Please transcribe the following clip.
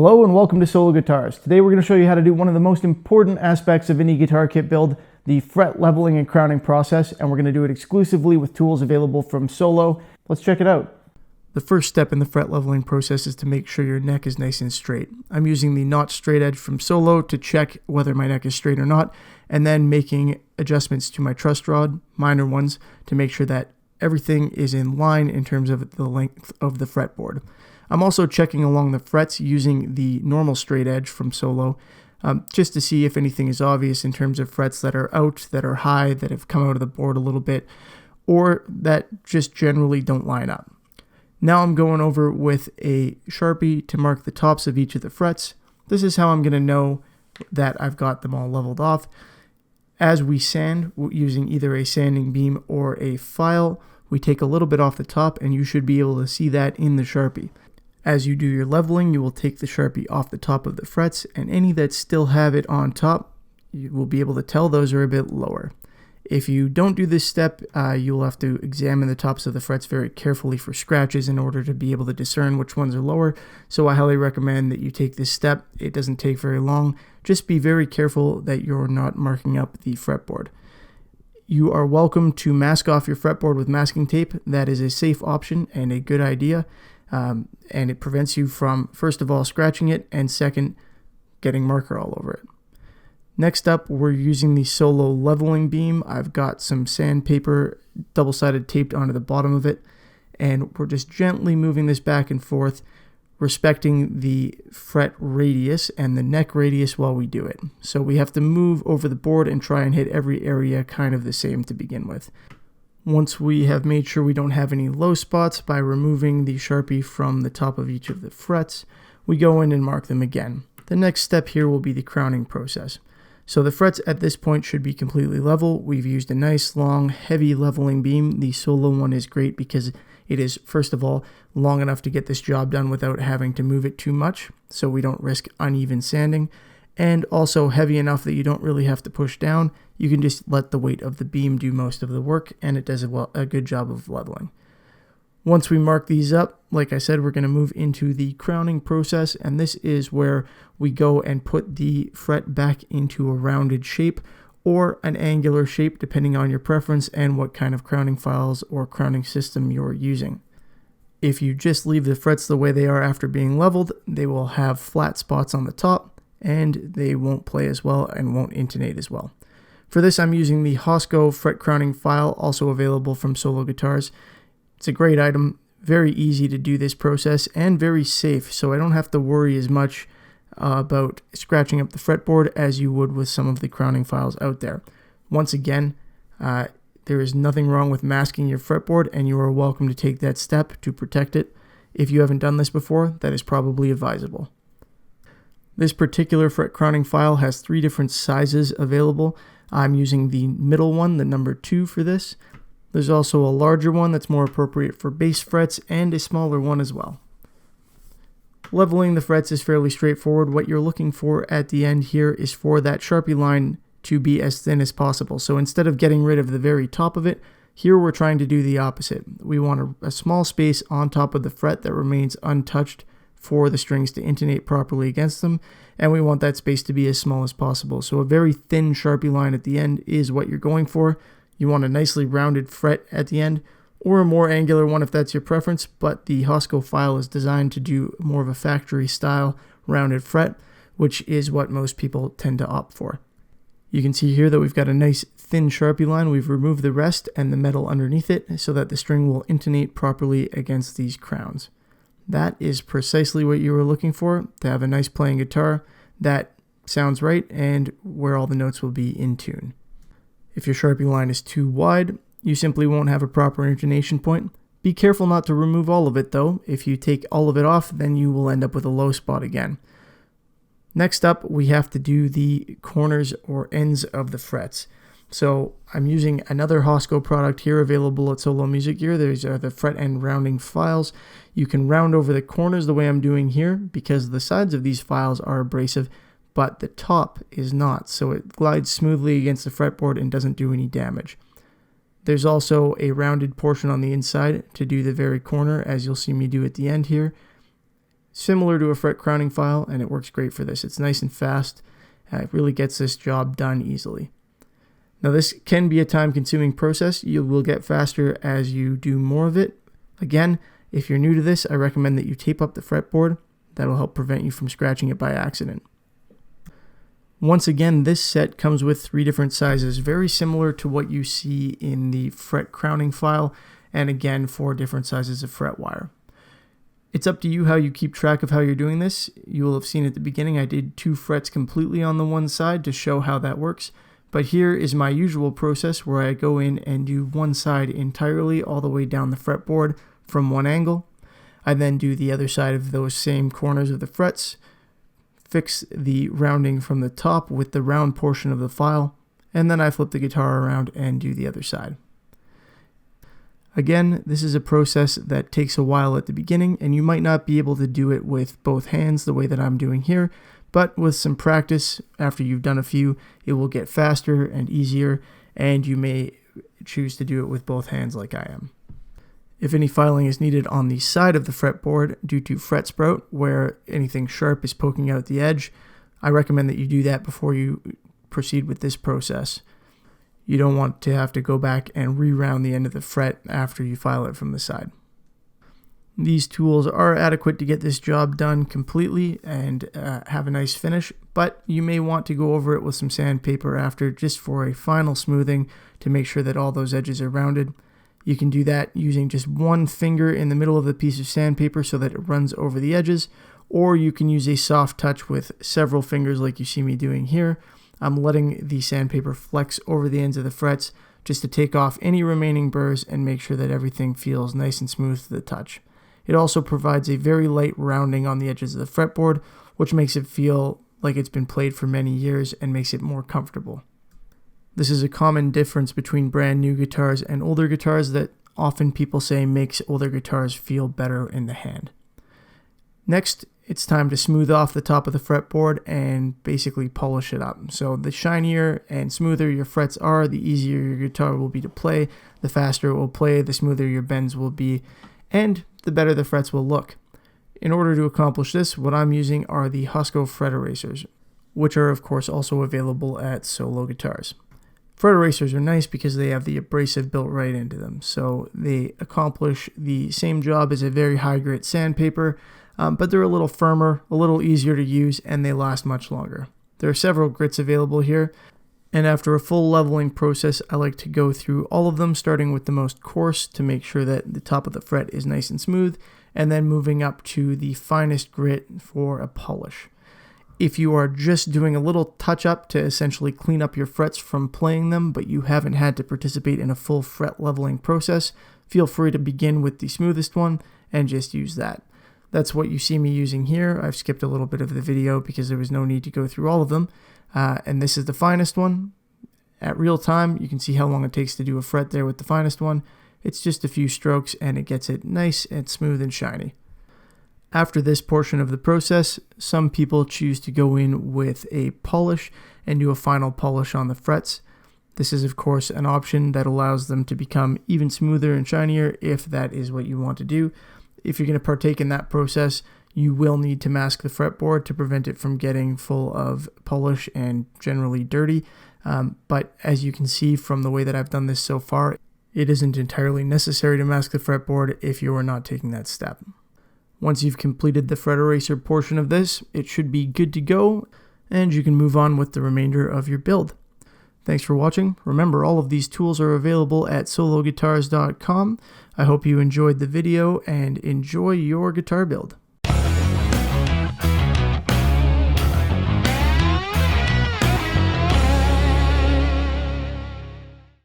Hello and welcome to Solo Guitars. Today we're going to show you how to do one of the most important aspects of any guitar kit build, the fret leveling and crowning process, and we're going to do it exclusively with tools available from Solo. Let's check it out. The first step in the fret leveling process is to make sure your neck is nice and straight. I'm using the notch straight edge from Solo to check whether my neck is straight or not, and then making adjustments to my truss rod, minor ones, to make sure that everything is in line in terms of the length of the fretboard. I'm also checking along the frets using the normal straight edge from Solo, just to see if anything is obvious in terms of frets that are out, that are high, that have come out of the board a little bit, or that just generally don't line up. Now I'm going over with a Sharpie to mark the tops of each of the frets. This is how I'm going to know that I've got them all leveled off. As we sand, using either a sanding beam or a file, we take a little bit off the top, and you should be able to see that in the Sharpie. As you do your leveling, you will take the Sharpie off the top of the frets, and any that still have it on top, you will be able to tell those are a bit lower. If you don't do this step, you'll have to examine the tops of the frets very carefully for scratches in order to be able to discern which ones are lower. So I highly recommend that you take this step. It doesn't take very long. Just be very careful that you're not marking up the fretboard. You are welcome to mask off your fretboard with masking tape. That is a safe option and a good idea. And it prevents you from, first of all, scratching it, and second, getting marker all over it. Next up, we're using the Solo leveling beam. I've got some sandpaper double-sided taped onto the bottom of it, and we're just gently moving this back and forth, respecting the fret radius and the neck radius while we do it. So we have to move over the board and try and hit every area kind of the same to begin with. Once we have made sure we don't have any low spots by removing the Sharpie from the top of each of the frets, we go in and mark them again. The next step here will be the crowning process. So the frets at this point should be completely level. We've used a nice, long, heavy leveling beam. The Solo one is great because it is, first of all, long enough to get this job done without having to move it too much, so we don't risk uneven sanding, and also heavy enough that you don't really have to push down. You can just let the weight of the beam do most of the work, and it does a good job of leveling. Once we mark these up, like I said, we're going to move into the crowning process, and this is where we go and put the fret back into a rounded shape or an angular shape, depending on your preference and what kind of crowning files or crowning system you're using. If you just leave the frets the way they are after being leveled, they will have flat spots on the top, and they won't play as well and won't intonate as well. For this, I'm using the Hosco fret crowning file, also available from Solo Guitars. It's a great item, very easy to do this process, and very safe, so I don't have to worry as much about scratching up the fretboard as you would with some of the crowning files out there. Once again, there is nothing wrong with masking your fretboard, and you are welcome to take that step to protect it. If you haven't done this before, that is probably advisable. This particular fret crowning file has 3 different sizes available. I'm using the middle one, the number 2, for this. There's also a larger one that's more appropriate for bass frets, and a smaller one as well. Leveling the frets is fairly straightforward. What you're looking for at the end here is for that Sharpie line to be as thin as possible. So instead of getting rid of the very top of it, here we're trying to do the opposite. We want a small space on top of the fret that remains untouched for the strings to intonate properly against them, and we want that space to be as small as possible. So a very thin Sharpie line at the end is what you're going for. You want a nicely rounded fret at the end, or a more angular one if that's your preference, but the Hosco file is designed to do more of a factory style rounded fret, which is what most people tend to opt for. You can see here that we've got a nice thin Sharpie line. We've removed the rest and the metal underneath it so that the string will intonate properly against these crowns. That is precisely what you were looking for, to have a nice playing guitar that sounds right and where all the notes will be in tune. If your Sharpie line is too wide, you simply won't have a proper intonation point. Be careful not to remove all of it though. If you take all of it off, then you will end up with a low spot again. Next up, we have to do the corners or ends of the frets. So I'm using another Hosco product here available at Solo Music Gear. These are the fret end rounding files. You can round over the corners the way I'm doing here because the sides of these files are abrasive, but the top is not. So it glides smoothly against the fretboard and doesn't do any damage. There's also a rounded portion on the inside to do the very corner, as you'll see me do at the end here. similar to a fret crowning file, and it works great for this. It's nice and fast. It really gets this job done easily. Now this can be a time-consuming process. You will get faster as you do more of it. Again, if you're new to this, I recommend that you tape up the fretboard. That'll help prevent you from scratching it by accident. Once again, this set comes with 3 different sizes, very similar to what you see in the fret crowning file, and again 4 different sizes of fret wire. It's up to you how you keep track of how you're doing this. You will have seen at the beginning I did 2 frets completely on the one side to show how that works. But here is my usual process where I go in and do one side entirely all the way down the fretboard from one angle. I then do the other side of those same corners of the frets, fix the rounding from the top with the round portion of the file, and then I flip the guitar around and do the other side. Again, this is a process that takes a while at the beginning, and you might not be able to do it with both hands the way that I'm doing here, but with some practice, after you've done a few, it will get faster and easier, and you may choose to do it with both hands like I am. If any filing is needed on the side of the fretboard due to fret sprout, where anything sharp is poking out the edge, I recommend that you do that before you proceed with this process. You don't want to have to go back and re-round the end of the fret after you file it from the side. These tools are adequate to get this job done completely and have a nice finish, but you may want to go over it with some sandpaper after just for a final smoothing to make sure that all those edges are rounded. You can do that using just one finger in the middle of the piece of sandpaper so that it runs over the edges, or you can use a soft touch with several fingers like you see me doing here. I'm letting the sandpaper flex over the ends of the frets just to take off any remaining burrs and make sure that everything feels nice and smooth to the touch. It also provides a very light rounding on the edges of the fretboard, which makes it feel like it's been played for many years and makes it more comfortable. This is a common difference between brand new guitars and older guitars that often people say makes older guitars feel better in the hand. Next, it's time to smooth off the top of the fretboard and basically polish it up. So the shinier and smoother your frets are, the easier your guitar will be to play, the faster it will play, the smoother your bends will be, and the better the frets will look. In order to accomplish this, what I'm using are the Husco fret erasers, which are of course also available at Solo Guitars. Fret erasers are nice because they have the abrasive built right into them, so they accomplish the same job as a very high grit sandpaper, but they're a little firmer, a little easier to use, and they last much longer. There are several grits available here, and after a full leveling process, I like to go through all of them, starting with the most coarse to make sure that the top of the fret is nice and smooth, and then moving up to the finest grit for a polish. If you are just doing a little touch-up to essentially clean up your frets from playing them, but you haven't had to participate in a full fret leveling process, feel free to begin with the smoothest one and just use that. That's what you see me using here. I've skipped a little bit of the video because there was no need to go through all of them. And this is the finest one. At real time, you can see how long it takes to do a fret there with the finest one. It's just a few strokes and it gets it nice and smooth and shiny. After this portion of the process, some people choose to go in with a polish and do a final polish on the frets. This is of course an option that allows them to become even smoother and shinier if that is what you want to do. If you're going to partake in that process, you will need to mask the fretboard to prevent it from getting full of polish and generally dirty. But as you can see from the way that I've done this so far, it isn't entirely necessary to mask the fretboard if you are not taking that step. Once you've completed the fret eraser portion of this, it should be good to go, and you can move on with the remainder of your build. Thanks for watching. Remember, all of these tools are available at sologuitars.com. I hope you enjoyed the video and enjoy your guitar build.